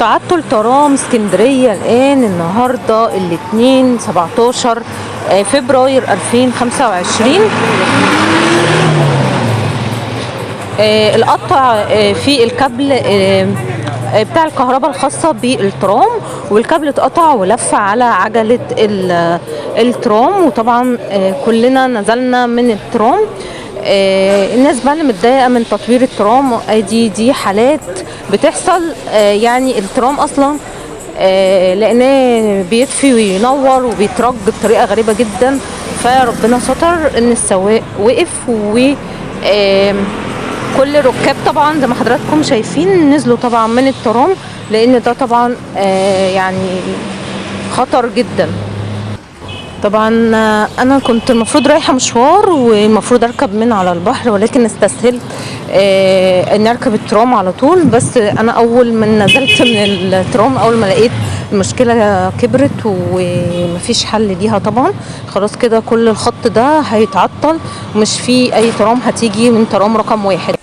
تعطل ترام اسكندرية الآن النهاردة الاثنين 17 فبراير 2025. القطع في الكابل بتاع الكهرباء الخاصة بالترام، والكابل اتقطع ولف على عجلة الترام، وطبعا كلنا نزلنا من الترام. الناس بقى اللي متضايقه من تطوير الترام، دي حالات بتحصل. يعني الترام اصلا لانه بيطفي وينور وبيترج بطريقه غريبه جدا، فربنا ستر ان السواق وقف، و كل الركاب طبعا زي ما حضراتكم شايفين نزلوا طبعا من الترام، لان ده طبعا يعني خطر جدا. طبعا انا كنت المفروض رايحه مشوار والمفروض اركب من على البحر، ولكن استسهلت ان اركب الترام على طول. بس انا اول ما نزلت من الترام، اول ما لقيت المشكله كبرت ومفيش حل ليها، طبعا خلاص كده كل الخط ده هيتعطل ومش في اي ترام هتيجي من ترام رقم 1.